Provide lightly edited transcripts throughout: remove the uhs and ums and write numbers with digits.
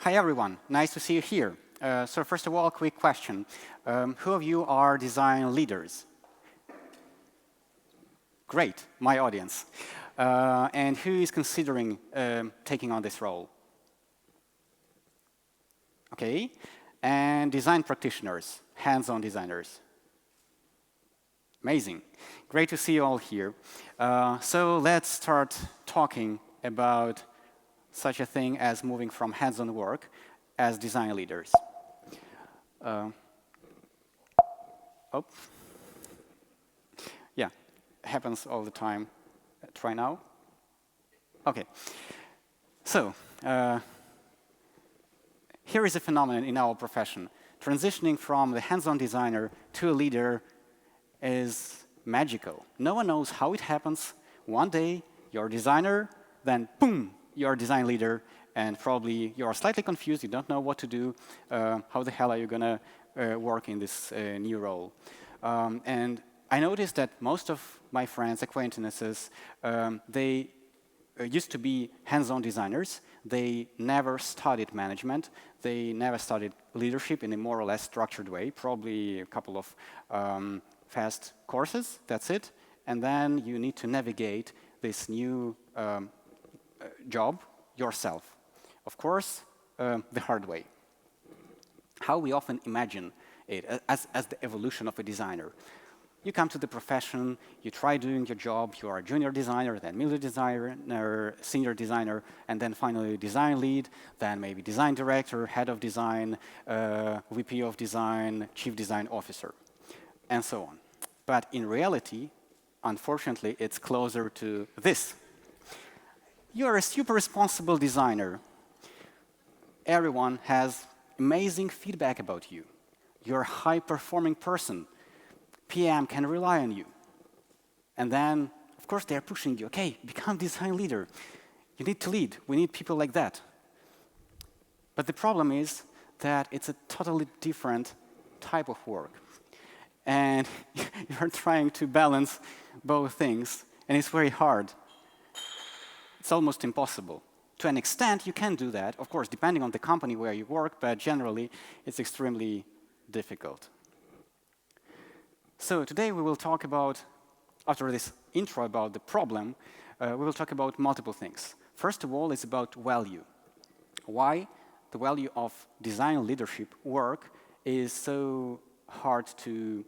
Hi everyone, nice to see you here. So first of all, quick question. Who of you are design leaders? Great, my audience. And who is considering taking on this role? Okay, and design practitioners, hands-on designers. Amazing, great to see you all here. So let's start talking about such a thing as moving from hands-on work as design leaders. Yeah, happens all the time. Try now. Okay. So here is a phenomenon in our profession. Transitioning from the hands-on designer to a leader is magical. No one knows how it happens. One day, you're a designer, then boom, you're a design leader, and probably you're slightly confused, you don't know what to do, how the hell are you going to work in this new role? And I noticed that most of my friends, acquaintances, they used to be hands-on designers. They never studied management. They never studied leadership in a more or less structured way, probably a couple of fast courses, that's it. And then you need to navigate this new job yourself. Of course, the hard way. How we often imagine it as the evolution of a designer. You come to the profession, you try doing your job, you are a junior designer, then middle designer, senior designer, and then finally design lead, then maybe design director, head of design, VP of design, chief design officer, and so on. But in reality, unfortunately, it's closer to this. You're a super responsible designer. Everyone has amazing feedback about you. You're a high-performing person. PM can rely on you. And then, of course, they're pushing you. Okay, become design leader. You need to lead. We need people like that. But the problem is that it's a totally different type of work. And you're trying to balance both things, and it's very hard. It's almost impossible. To an extent, you can do that, of course, depending on the company where you work, but generally, it's extremely difficult. So today we will talk about, after this intro about the problem, we will talk about multiple things. First of all, it's about value. Why the value of design leadership work is so hard to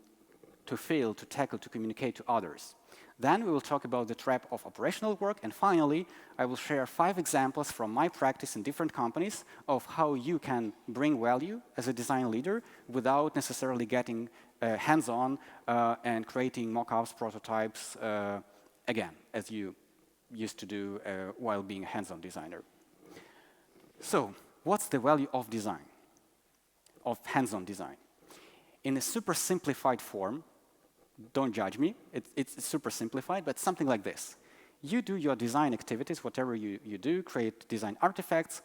fail, to tackle, to communicate to others. Then we will talk about the trap of operational work, and finally, I will share 5 examples from my practice in different companies of how you can bring value as a design leader without necessarily getting hands-on and creating mock-ups, prototypes, again, as you used to do while being a hands-on designer. So, what's the value of design, of hands-on design? In a super simplified form, don't judge me, it's super simplified, but something like this. You do your design activities, whatever you do, create design artifacts.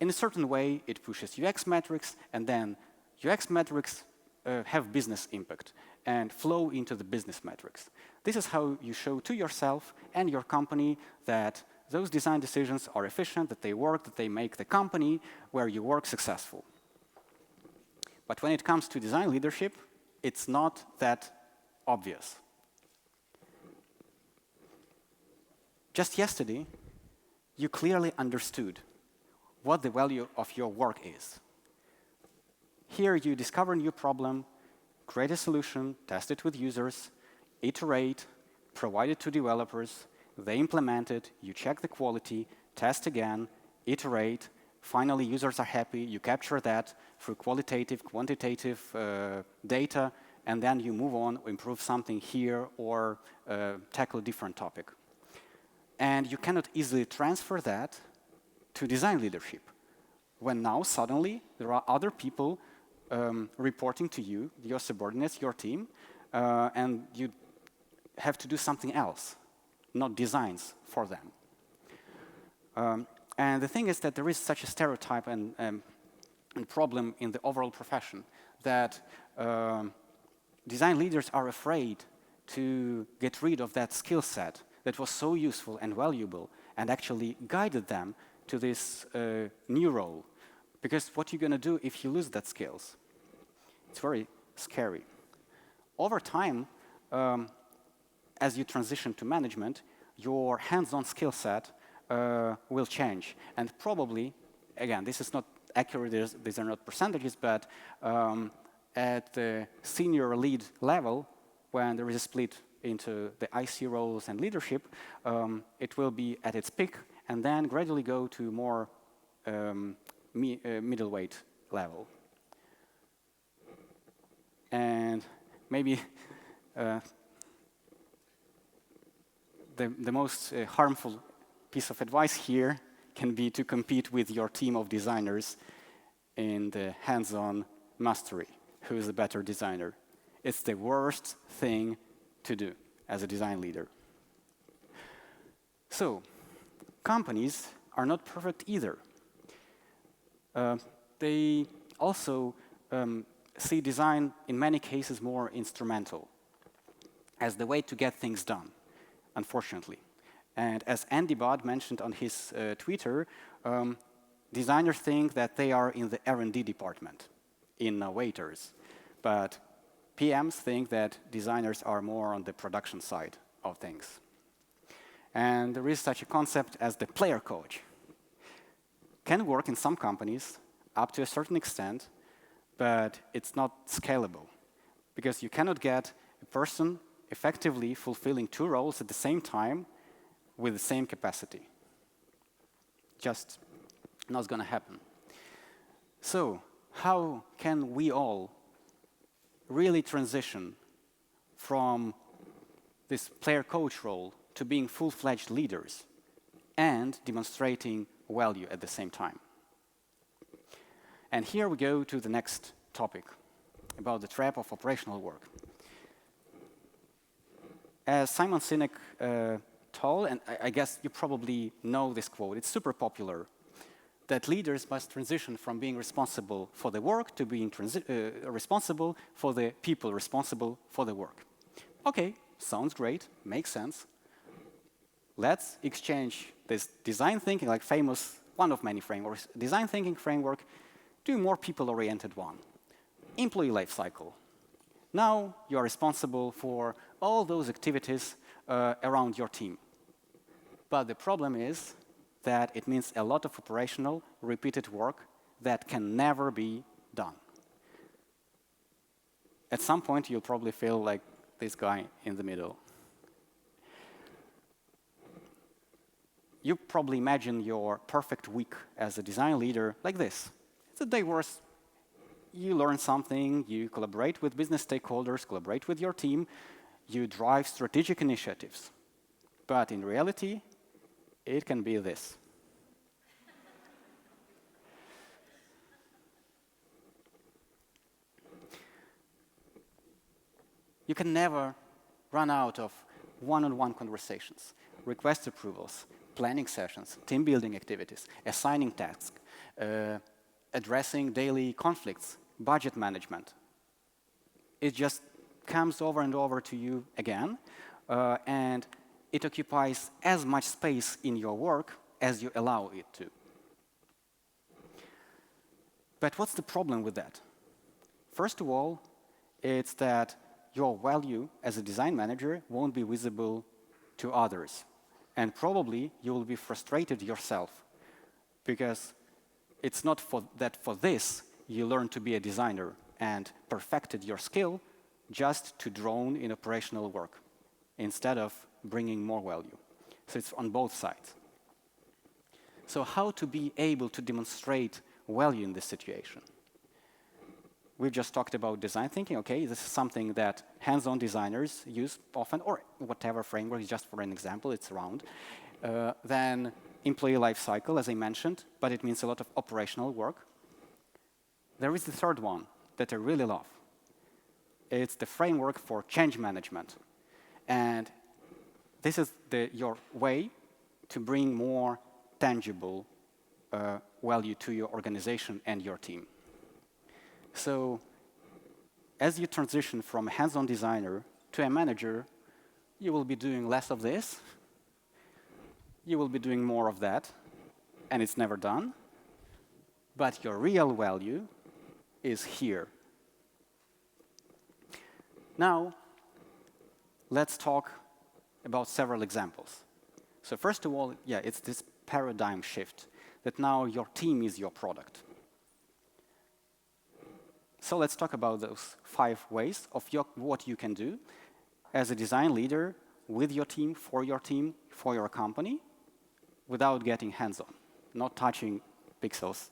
In a certain way, it pushes UX metrics, and then UX metrics have business impact and flow into the business metrics. This is how you show to yourself and your company that those design decisions are efficient, that they work, that they make the company where you work successful. But when it comes to design leadership, it's not that obvious. Just yesterday, you clearly understood what the value of your work is. Here you discover a new problem, create a solution, test it with users, iterate, provide it to developers, they implement it, you check the quality, test again, iterate, finally users are happy, you capture that through qualitative, quantitative data, and then you move on, improve something here, or tackle a different topic. And you cannot easily transfer that to design leadership, when now suddenly there are other people reporting to you, your subordinates, your team, and you have to do something else, not designs for them. And the thing is that there is such a stereotype and problem in the overall profession that design leaders are afraid to get rid of that skill set that was so useful and valuable and actually guided them to this new role. Because what you're going to do if you lose that skills? It's very scary. Over time, as you transition to management, your hands-on skill set will change. And probably, again, this is not accurate, these are not percentages, but at the senior lead level, when there is a split into the IC roles and leadership, it will be at its peak and then gradually go to more middleweight level. And maybe the most harmful piece of advice here can be to compete with your team of designers in the hands-on mastery. Who is a better designer? It's the worst thing to do as a design leader. So, companies are not perfect either. They also see design, in many cases, more instrumental as the way to get things done, unfortunately. And as Andy Bod mentioned on his Twitter, designers think that they are in the R&D department, innovators. But PMs think that designers are more on the production side of things. And there is such a concept as the player coach. Can work in some companies up to a certain extent, but it's not scalable because you cannot get a person effectively fulfilling two roles at the same time with the same capacity. Just not going to happen. So, how can we all really transition from this player coach role to being full-fledged leaders and demonstrating value at the same time? And here we go to the next topic about the trap of operational work. As Simon Sinek told, and I guess you probably know this quote, it's super popular, that leaders must transition from being responsible for the work to being responsible for the people responsible for the work. Okay, sounds great, makes sense. Let's exchange this design thinking, like famous, one of many frameworks, design thinking framework, to a more people-oriented one. Employee life cycle. Now you are responsible for all those activities around your team. But the problem is that it means a lot of operational, repeated work that can never be done. At some point, you'll probably feel like this guy in the middle. You probably imagine your perfect week as a design leader like this. It's a day where you learn something, you collaborate with business stakeholders, collaborate with your team, you drive strategic initiatives. But in reality, it can be this. You can never run out of one-on-one conversations, request approvals, planning sessions, team building activities, assigning tasks, addressing daily conflicts, budget management. It just comes over and over to you again, and it occupies as much space in your work as you allow it to. But what's the problem with that? First of all, it's that your value as a design manager won't be visible to others. And probably you will be frustrated yourself because it's not that for this you learned to be a designer and perfected your skill just to drone in operational work instead of bringing more value. So it's on both sides. So how to be able to demonstrate value in this situation? We just talked about design thinking. Okay, this is something that hands-on designers use often, or whatever framework, just for an example, it's around. Then employee life cycle, as I mentioned, but it means a lot of operational work. There is the third one that I really love. It's the framework for change management. And this is your way to bring more tangible value to your organization and your team. So as you transition from a hands-on designer to a manager, you will be doing less of this. You will be doing more of that, and it's never done. but your real value is here. Now, let's talk about several examples. So first of all, yeah, it's this paradigm shift, that now your team is your product. So let's talk about those 5 ways of what you can do as a design leader with your team, for your company, without getting hands-on, not touching pixels.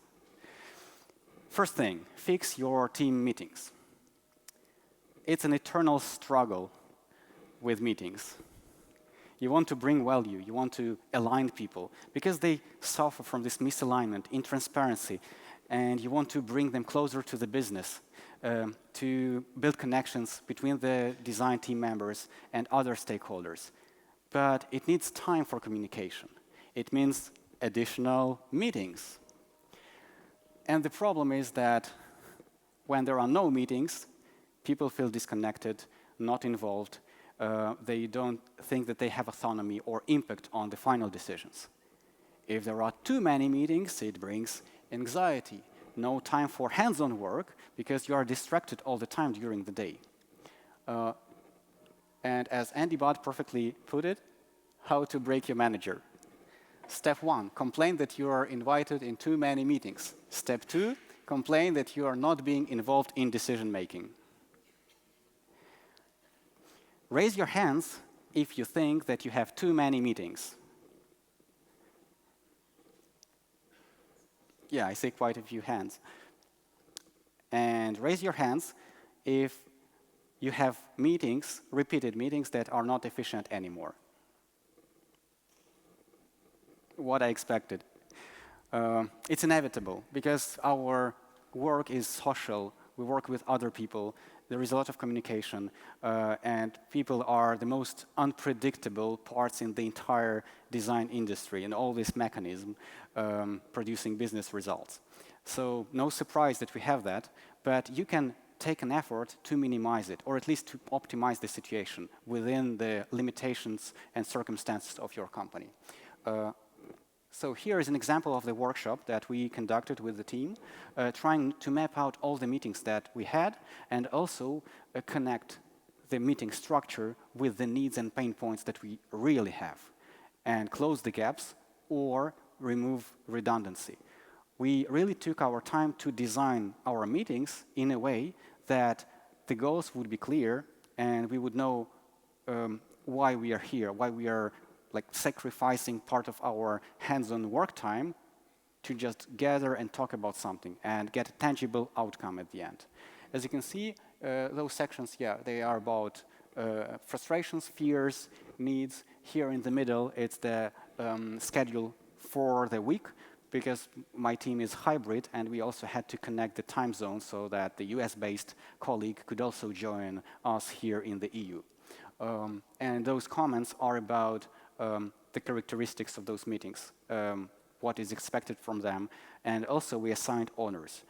First thing, fix your team meetings. It's an eternal struggle with meetings. You want to bring value, you want to align people, because they suffer from this misalignment, intransparency, and you want to bring them closer to the business, to build connections between the design team members and other stakeholders. But it needs time for communication. It means additional meetings. And the problem is that when there are no meetings, people feel disconnected, not involved. They don't think that they have autonomy or impact on the final decisions. If there are too many meetings, it brings anxiety. No time for hands-on work because you are distracted all the time during the day. And as Andy Budd perfectly put it, how to break your manager. Step 1, complain that you are invited in too many meetings. Step 2, complain that you are not being involved in decision-making. Raise your hands if you think that you have too many meetings. Yeah, I see quite a few hands. And raise your hands if you have meetings, repeated meetings, that are not efficient anymore. What I expected. It's inevitable, because our work is social. We work with other people. There is a lot of communication, and people are the most unpredictable parts in the entire design industry and all this mechanism producing business results. So no surprise that we have that, but you can take an effort to minimize it, or at least to optimize the situation within the limitations and circumstances of your company. So here is an example of the workshop that we conducted with the team, trying to map out all the meetings that we had and also connect the meeting structure with the needs and pain points that we really have and close the gaps or remove redundancy. We really took our time to design our meetings in a way that the goals would be clear and we would know why we are here, why we are sacrificing part of our hands-on work time to just gather and talk about something and get a tangible outcome at the end. As you can see, those sections, yeah, they are about frustrations, fears, needs. Here in the middle, it's the schedule for the week, because my team is hybrid and we also had to connect the time zone so that the US-based colleague could also join us here in the EU. And those comments are about the characteristics of those meetings, what is expected from them, and also we assigned owners.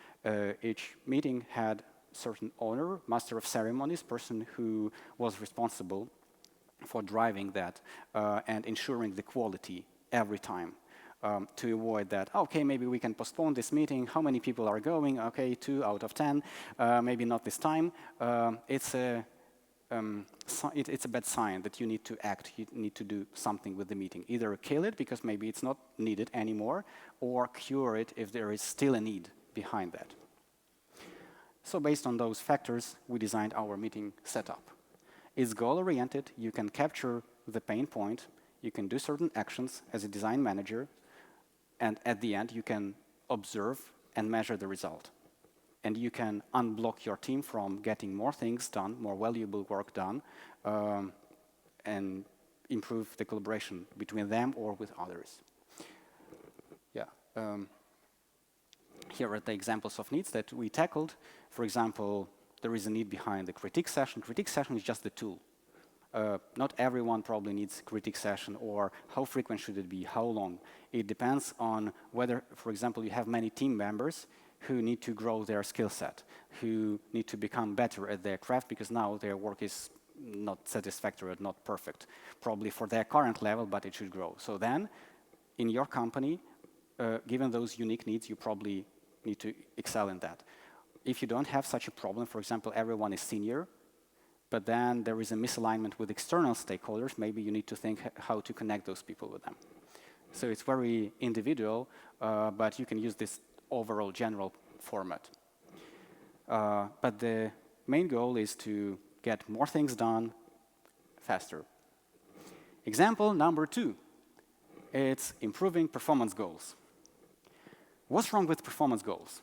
Each meeting had a certain owner, master of ceremonies, person who was responsible for driving that and ensuring the quality every time. To avoid that, okay, maybe we can postpone this meeting. How many people are going? Okay, 2 out of 10. Maybe not this time. It's a bad sign that you need to act, you need to do something with the meeting. Either kill it because maybe it's not needed anymore, or cure it if there is still a need behind that. So based on those factors, we designed our meeting setup. It's goal-oriented, you can capture the pain point, you can do certain actions as a design manager, and at the end you can observe and measure the result. And you can unblock your team from getting more things done, more valuable work done, and improve the collaboration between them or with others. Yeah. Here are the examples of needs that we tackled. For example, there is a need behind the critique session. Critique session is just the tool. Not everyone probably needs critique session, or how frequent should it be, how long. It depends on whether, for example, you have many team members who need to grow their skill set, who need to become better at their craft because now their work is not satisfactory, not perfect, probably for their current level, but it should grow. So then, in your company, given those unique needs, you probably need to excel in that. If you don't have such a problem, for example, everyone is senior, but then there is a misalignment with external stakeholders, maybe you need to think how to connect those people with them. So it's very individual, but you can use this overall general format. But the main goal is to get more things done faster. Example number 2, it's improving performance goals. What's wrong with performance goals?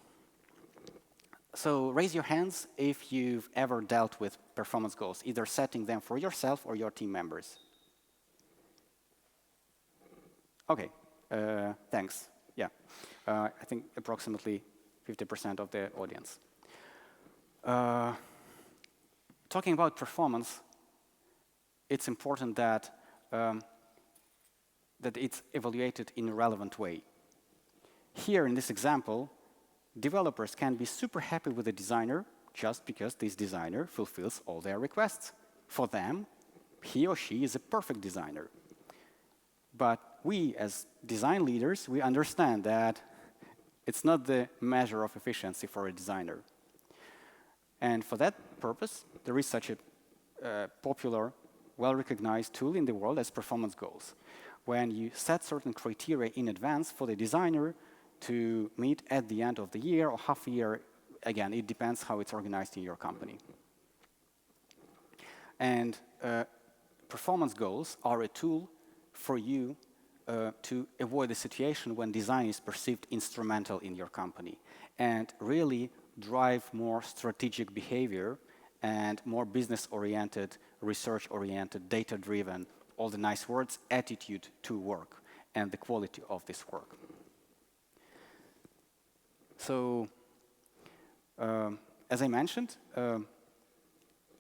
So raise your hands if you've ever dealt with performance goals, either setting them for yourself or your team members. OK, thanks. Yeah, I think approximately 50% of the audience. Talking about performance, it's important that that it's evaluated in a relevant way. Here in this example, developers can be super happy with a designer just because this designer fulfills all their requests. For them, he or she is a perfect designer. But we, as design leaders, we understand that it's not the measure of efficiency for a designer. And for that purpose, there is such a popular, well-recognized tool in the world as performance goals. When you set certain criteria in advance for the designer to meet at the end of the year or half a year, again, it depends how it's organized in your company. And performance goals are a tool for you to avoid a situation when design is perceived instrumental in your company and really drive more strategic behavior and more business-oriented, research-oriented, data-driven, all the nice words, attitude to work and the quality of this work. So, as I mentioned,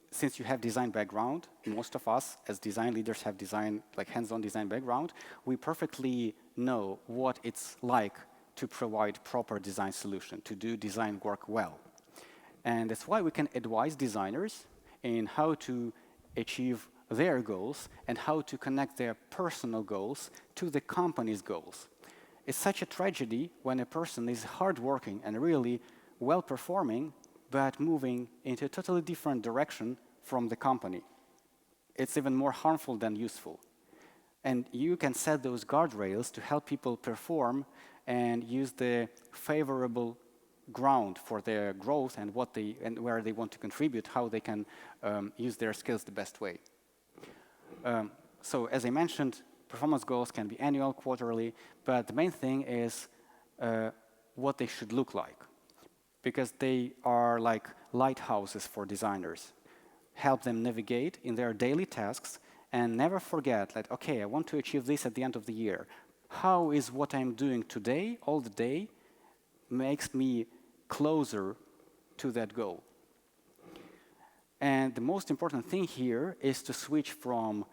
since you have design background, most of us as design leaders have design, like hands-on design background, we perfectly know what it's like to provide proper design solution, to do design work well. And that's why we can advise designers in how to achieve their goals and how to connect their personal goals to the company's goals. It's such a tragedy when a person is hardworking and really well-performing, but moving into a totally different direction from the company. It's even more harmful than useful. And you can set those guardrails to help people perform and use the favorable ground for their growth and where they want to contribute, how they can use their skills the best way. So as I mentioned, performance goals can be annual, quarterly, but the main thing is what they should look like, because they are like lighthouses for designers. Help them navigate in their daily tasks and never forget, like, OK, I want to achieve this at the end of the year. How is what I'm doing today, all the day, makes me closer to that goal? And the most important thing here is to switch from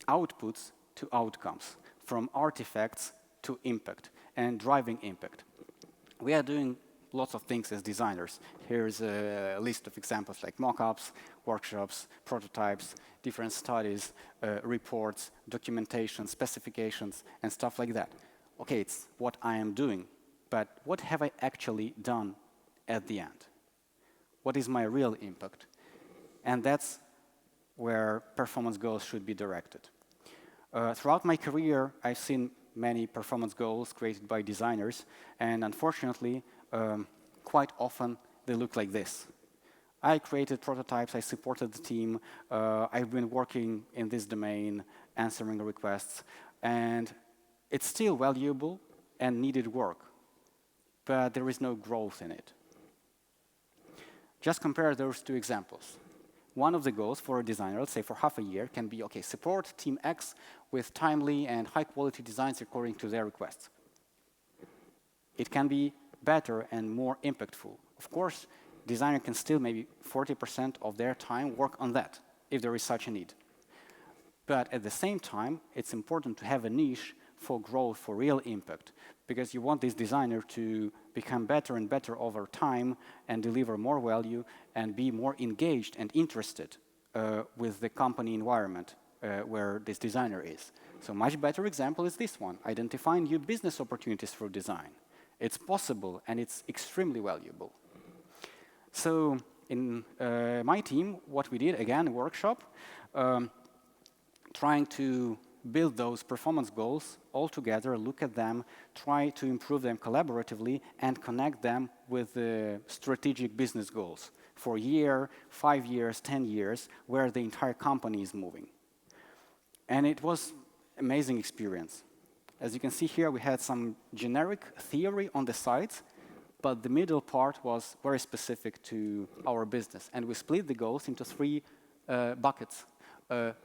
outputs to outcomes, from artifacts to impact, and driving impact. We are doing lots of things as designers. Here's a list of examples like mock-ups, workshops, prototypes, different studies, reports, documentation, specifications, and stuff like that. OK, it's what I am doing, but what have I actually done at the end? What is my real impact? And that's where performance goals should be directed. Throughout my career, I've seen many performance goals created by designers, and unfortunately, quite often they look like this. I created prototypes, I supported the team, I've been working in this domain, answering requests, and it's still valuable and needed work, but there is no growth in it. Just compare those two examples. One of the goals for a designer, let's say for half a year, can be, OK, support team X with timely and high-quality designs according to their requests. It can be better and more impactful. Of course, designer can still maybe 40% of their time work on that, if there is such a need. But at the same time, it's important to have a niche for growth, for real impact, because you want this designer to become better and better over time and deliver more value and be more engaged and interested with the company environment where this designer is. So much better example is this one, identifying new business opportunities through design. It's possible, and it's extremely valuable. So in my team, what we did, again, a workshop, trying to build those performance goals all together, look at them, try to improve them collaboratively, and connect them with the strategic business goals for a year, 5 years, 10 years, where the entire company is moving. And it was an amazing experience. As you can see here, we had some generic theory on the sides, but the middle part was very specific to our business. And we split the goals into 3 buckets.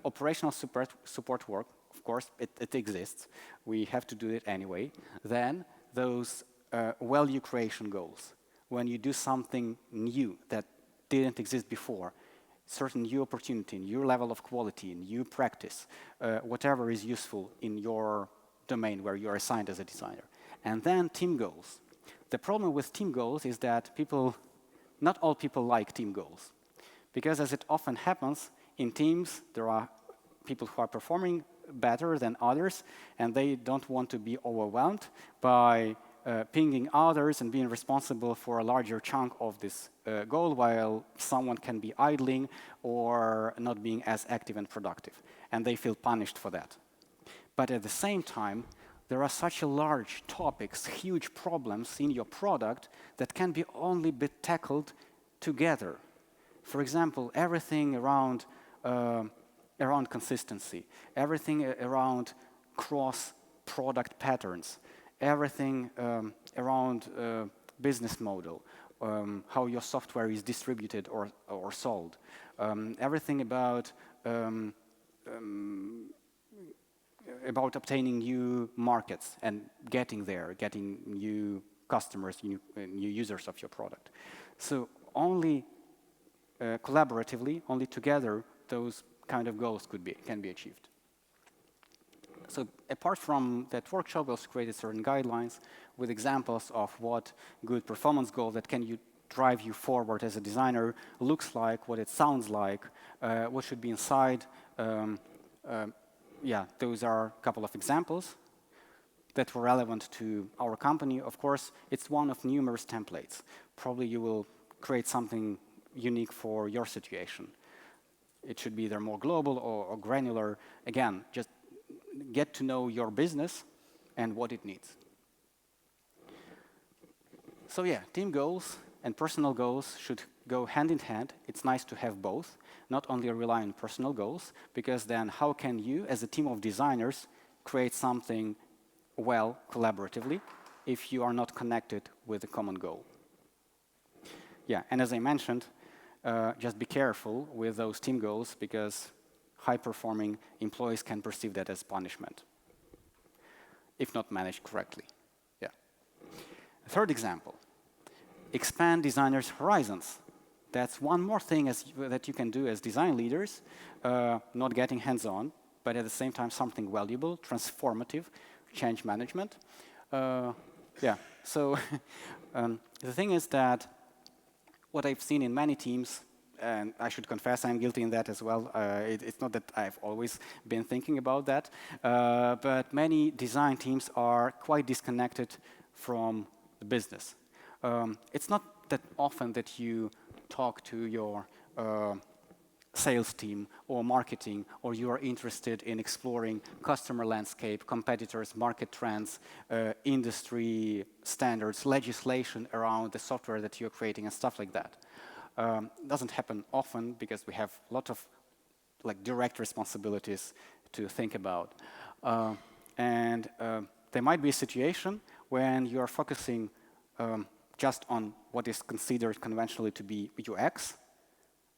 Operational support work, of course, it exists. We have to do it anyway. Then those value creation goals, when you do something new that didn't exist before, certain new opportunity, new level of quality, new practice, whatever is useful in your domain where you're assigned as a designer. And then team goals. The problem with team goals is that not all people like team goals. Because as it often happens, in teams, there are people who are performing better than others, and they don't want to be overwhelmed by pinging others and being responsible for a larger chunk of this goal, while someone can be idling or not being as active and productive. And they feel punished for that. But at the same time, there are such large topics, huge problems in your product that can only be tackled together. For example, everything around consistency, everything around cross-product patterns, everything around business model, how your software is distributed or sold, everything about obtaining new markets and getting new customers, new users of your product. So only collaboratively, only together, those kind of goals can be achieved. So apart from that workshop, we also created certain guidelines with examples of what good performance goal that can drive you forward as a designer looks like, what it sounds like, what should be inside. Yeah, those are a couple of examples that were relevant to our company. Of course, it's one of numerous templates. Probably you will create something unique for your situation. It should be either more global or granular. Again, just get to know your business and what it needs. So yeah, team goals and personal goals should go hand in hand. It's nice to have both, not only rely on personal goals, because then how can you, as a team of designers, create something well collaboratively if you are not connected with a common goal? Yeah, and as I mentioned, just be careful with those team goals, because high-performing employees can perceive that as punishment if not managed correctly. Yeah. Third example, expand designers' horizons. That's one more thing that you can do as design leaders, not getting hands-on, but at the same time something valuable, transformative, change management. Yeah, so the thing is that what I've seen in many teams, and I should confess I'm guilty in that as well. It's not that I've always been thinking about that, but many design teams are quite disconnected from the business. It's not that often that you talk to your sales team or marketing, or you are interested in exploring customer landscape, competitors, market trends, industry standards, legislation around the software that you're creating and stuff like that. Doesn't happen often because we have a lot of direct responsibilities to think about. And there might be a situation when you are focusing just on what is considered conventionally to be UX,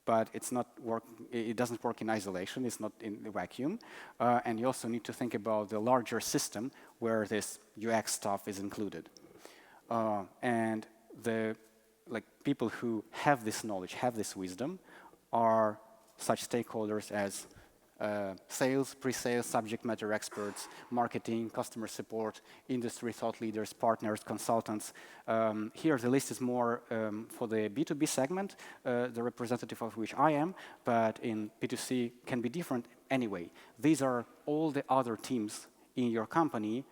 but it doesn't work in isolation, it's not in the vacuum. And you also need to think about the larger system where this UX stuff is included. And the people who have this knowledge, have this wisdom, are such stakeholders as sales, pre-sales, subject matter experts, marketing, customer support, industry thought leaders, partners, consultants. Here the list is more for the B2B segment, the representative of which I am, but in B2C can be different anyway. These are all the other teams in your company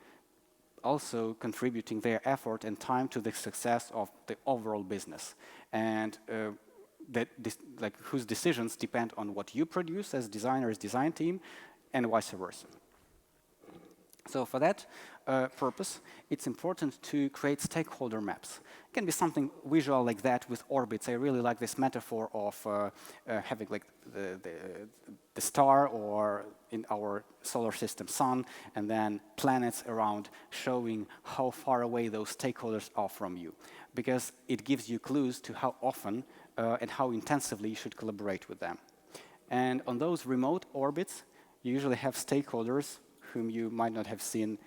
also contributing their effort and time to the success of the overall business. And whose decisions depend on what you produce as designers, design team, and vice versa. So for that purpose, it's important to create stakeholder maps. It can be something visual like that with orbits. I really like this metaphor of having like the star, or in our solar system, sun, and then planets around, showing how far away those stakeholders are from you, because it gives you clues to how often and how intensively you should collaborate with them. And on those remote orbits, you usually have stakeholders whom you might not have seen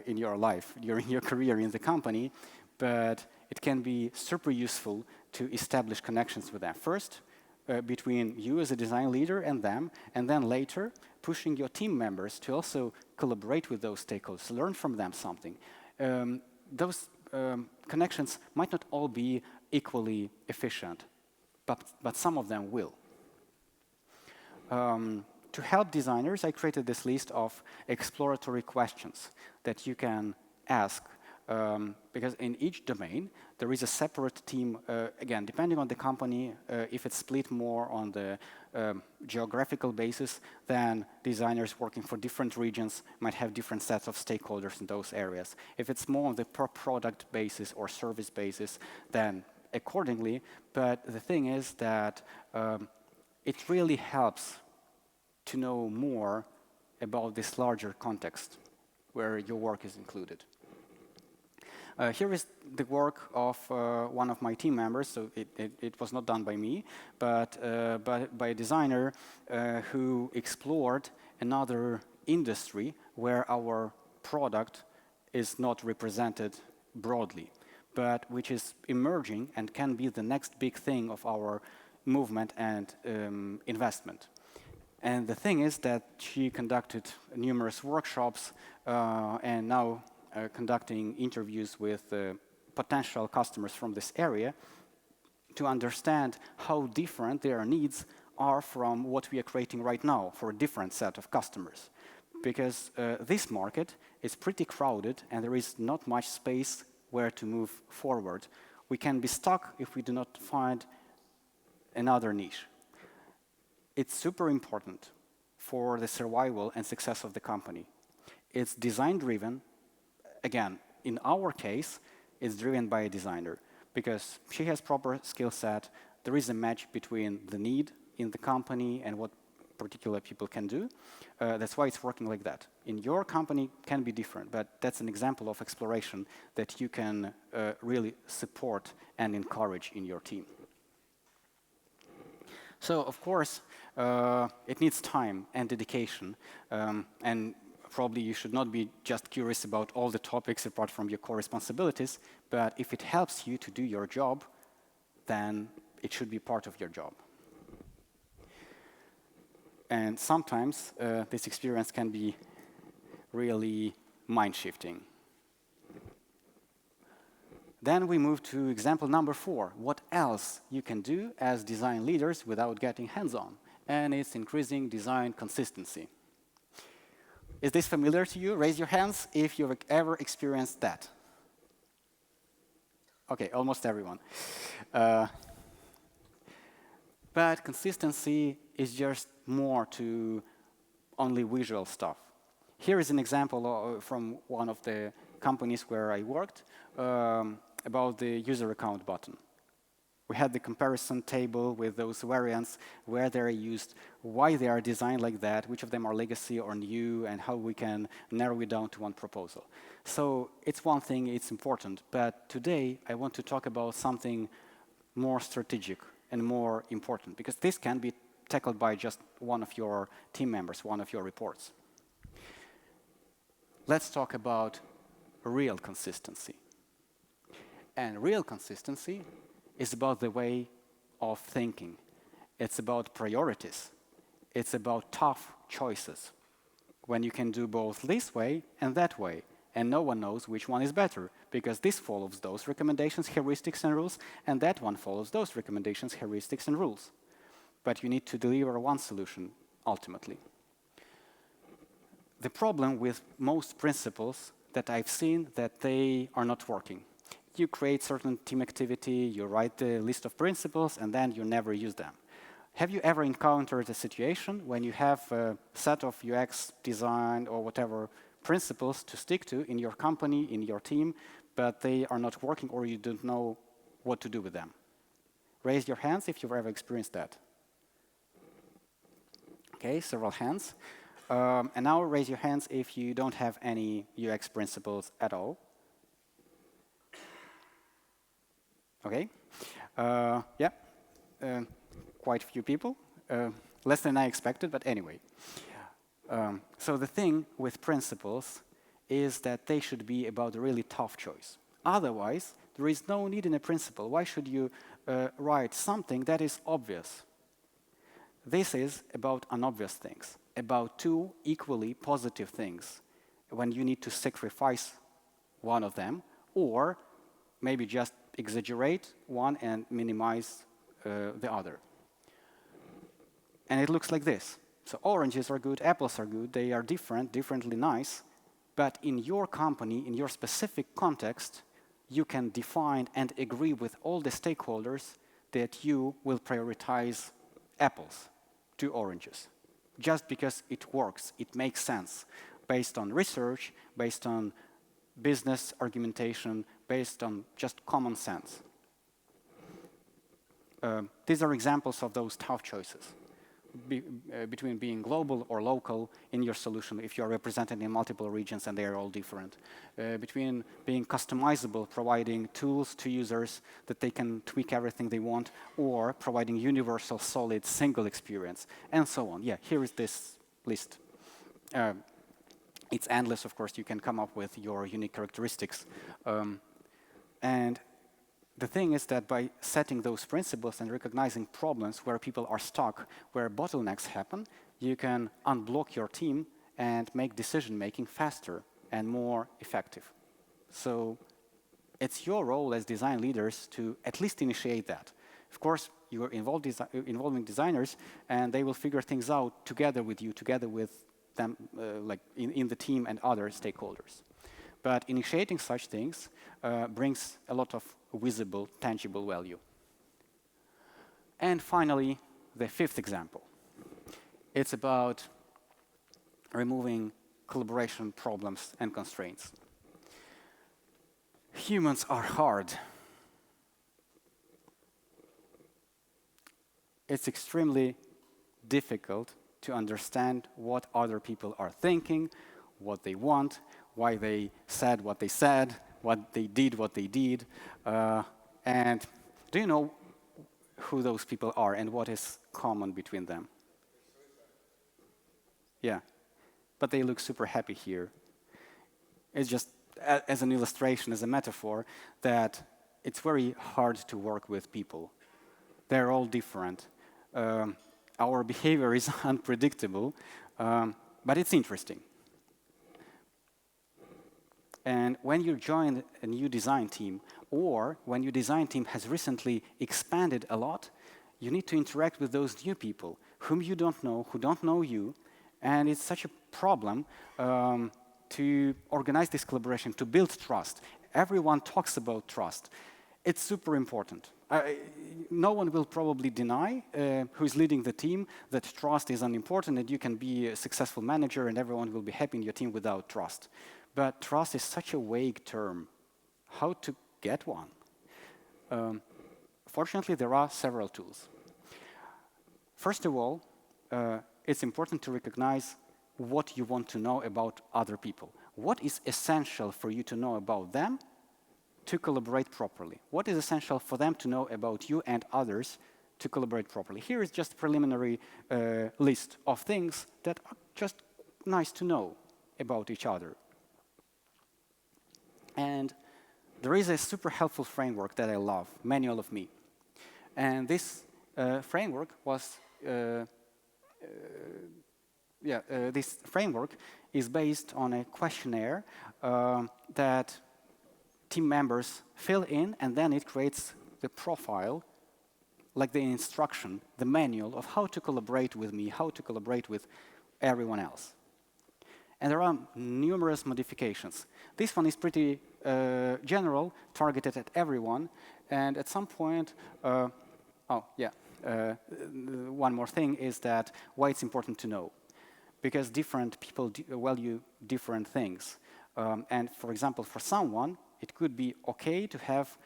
in your life during your career in the company, but it can be super useful to establish connections with them. First, between you as a design leader and them, and then later pushing your team members to also collaborate with those stakeholders, learn from them something. Those connections might not all be equally efficient, but some of them will. To help designers, I created this list of exploratory questions that you can ask, because in each domain, there is a separate team, again, depending on the company. If it's split more on the geographical basis, then designers working for different regions might have different sets of stakeholders in those areas. If it's more on the per product basis or service basis, then accordingly. But the thing is that it really helps to know more about this larger context where your work is included. Here is the work of one of my team members. So it was not done by me, but by a designer who explored another industry where our product is not represented broadly, but which is emerging and can be the next big thing of our movement and investment. And the thing is that she conducted numerous workshops and now conducting interviews with potential customers from this area to understand how different their needs are from what we are creating right now for a different set of customers. Because this market is pretty crowded and there is not much space where to move forward. We can be stuck if we do not find another niche. It's super important for the survival and success of the company. It's design-driven. Again, in our case, it's driven by a designer because she has proper skill set. There is a match between the need in the company and what particular people can do. That's why it's working like that. In your company, can be different, but that's an example of exploration that you can really support and encourage in your team. So, of course, it needs time and dedication, and probably you should not be just curious about all the topics apart from your core responsibilities, but if it helps you to do your job, then it should be part of your job. And sometimes this experience can be really mind-shifting. Then we move to example number 4. What else you can do as design leaders without getting hands-on? And it's increasing design consistency. Is this familiar to you? Raise your hands if you've ever experienced that. Okay, almost everyone. But consistency is just more to only visual stuff. Here is an example from one of the companies where I worked about the user account button. We had the comparison table with those variants, where they're used, why they are designed like that, which of them are legacy or new, and how we can narrow it down to one proposal. So it's one thing, it's important, but today I want to talk about something more strategic and more important, because this can be tackled by just one of your team members, one of your reports. Let's talk about real consistency. And real consistency is about the way of thinking. It's about priorities. It's about tough choices. When you can do both this way and that way, and no one knows which one is better, because this follows those recommendations, heuristics, and rules, and that one follows those recommendations, heuristics, and rules. But you need to deliver one solution, ultimately. The problem with most principles that I've seen that they are not working. You create certain team activity, you write the list of principles, and then you never use them. Have you ever encountered a situation when you have a set of UX design or whatever principles to stick to in your company, in your team, but they are not working or you don't know what to do with them? Raise your hands if you've ever experienced that. Okay, several hands. And now raise your hands if you don't have any UX principles at all. Okay. Yeah. Quite a few people. Less than I expected, but anyway. So the thing with principles is that they should be about a really tough choice. Otherwise, there is no need in a principle. Why should you write something that is obvious? This is about unobvious things, about two equally positive things when you need to sacrifice one of them, or maybe just exaggerate one and minimize the other. And it looks like this. So oranges are good, apples are good, they are different, differently nice, but in your company, in your specific context, you can define and agree with all the stakeholders that you will prioritize apples to oranges, just because it works, it makes sense, based on research, based on business argumentation, based on just common sense. These are examples of those tough choices between being global or local in your solution if you're represented in multiple regions and they are all different. Between being customizable, providing tools to users that they can tweak everything they want, or providing universal, solid, single experience, and so on. Yeah, here is this list. It's endless, of course. You can come up with your unique characteristics. And the thing is that by setting those principles and recognizing problems where people are stuck, where bottlenecks happen, you can unblock your team and make decision-making faster and more effective. So it's your role as design leaders to at least initiate that. Of course, you are involving designers, and they will figure things out together with you, together with them, like in the team and other stakeholders. But initiating such things brings a lot of visible, tangible value. And finally, the fifth example. It's about removing collaboration problems and constraints. Humans are hard. It's extremely difficult to understand what other people are thinking, what they want, why they said what they said, what they did. And do you know who those people are and what is common between them? Yeah, but they look super happy here. It's just as an illustration, as a metaphor, that it's very hard to work with people. They're all different. Our behavior is unpredictable, but it's interesting. And when you join a new design team, or when your design team has recently expanded a lot, you need to interact with those new people whom you don't know, who don't know you, and it's such a problem to organize this collaboration, to build trust. Everyone talks about trust. It's super important. No one will probably deny who's leading the team that trust is unimportant and you can be a successful manager and everyone will be happy in your team without trust. But trust is such a vague term. How to get one? Fortunately, there are several tools. First of all, it's important to recognize what you want to know about other people. What is essential for you to know about them to collaborate properly? What is essential for them to know about you and others to collaborate properly? Here is just a preliminary list of things that are just nice to know about each other. And there is a super helpful framework that I love, Manual of Me. And this framework was, this framework is based on a questionnaire that team members fill in, and then it creates the profile, like the instruction, the manual of how to collaborate with me, how to collaborate with everyone else. And there are numerous modifications. This one is pretty general, targeted at everyone. And at some point, one more thing is that why it's important to know. Because different people value different things. And for example, for someone, it could be okay to have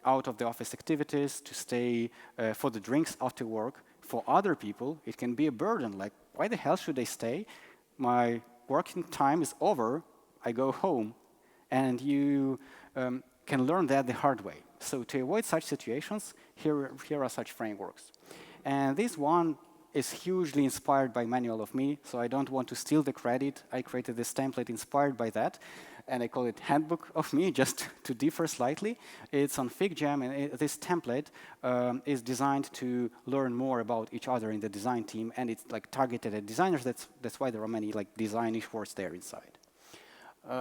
out-of-the-office activities, to stay for the drinks after work. For other people, it can be a burden, like, why the hell should I stay? My working time is over, I go home. And you can learn that the hard way. So to avoid such situations, here are such frameworks. And this one is hugely inspired by Manual of Me, so I don't want to steal the credit. I created this template inspired by that, and I call it Handbook of Me, just to differ slightly. It's on FigJam, and this template is designed to learn more about each other in the design team, and it's like targeted at designers. That's why there are many like design-ish words there inside.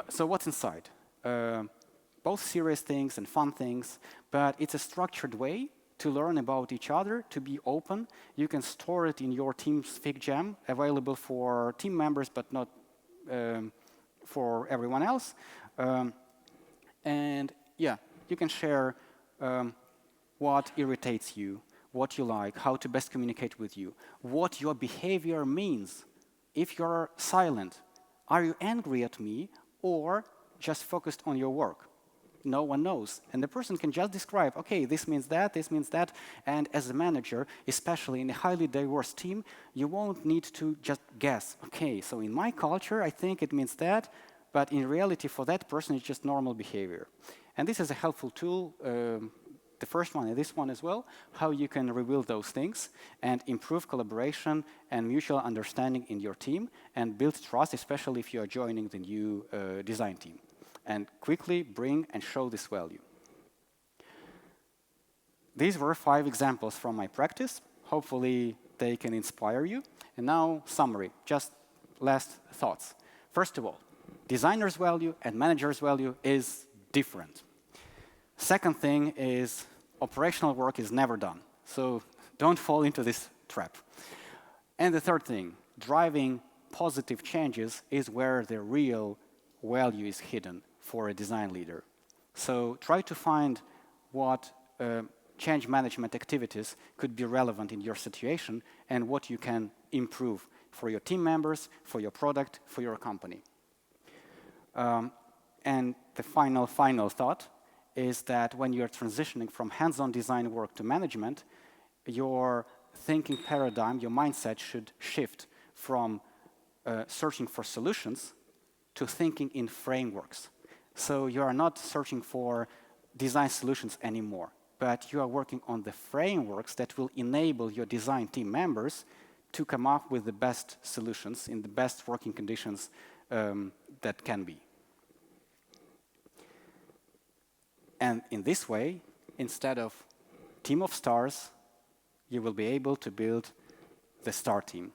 So what's inside? Both serious things and fun things, but it's a structured way to learn about each other, to be open. You can store it in your team's FigJam, available for team members, but not for everyone else. And yeah, you can share what irritates you, what you like, how to best communicate with you, what your behavior means. If you're silent, are you angry at me or just focused on your work? No one knows. And the person can just describe, okay, this means that, and as a manager, especially in a highly diverse team, you won't need to just guess, okay, so in my culture, I think it means that, but in reality, for that person, it's just normal behavior. And this is a helpful tool, the first one and this one as well, how you can reveal those things and improve collaboration and mutual understanding in your team and build trust, especially if you are joining the new design team. And quickly bring and show this value. These were 5 examples from my practice. Hopefully, they can inspire you. And now, summary, just last thoughts. First of all, designer's value and manager's value is different. Second thing is operational work is never done. So don't fall into this trap. And the third thing, driving positive changes is where the real value is hidden for a design leader. So try to find what change management activities could be relevant in your situation and what you can improve for your team members, for your product, for your company. And the final thought is that when you're transitioning from hands-on design work to management, your thinking paradigm, your mindset should shift from searching for solutions to thinking in frameworks. So you are not searching for design solutions anymore, but you are working on the frameworks that will enable your design team members to come up with the best solutions in the best working conditions that can be. And in this way, instead of team of stars, you will be able to build the star team.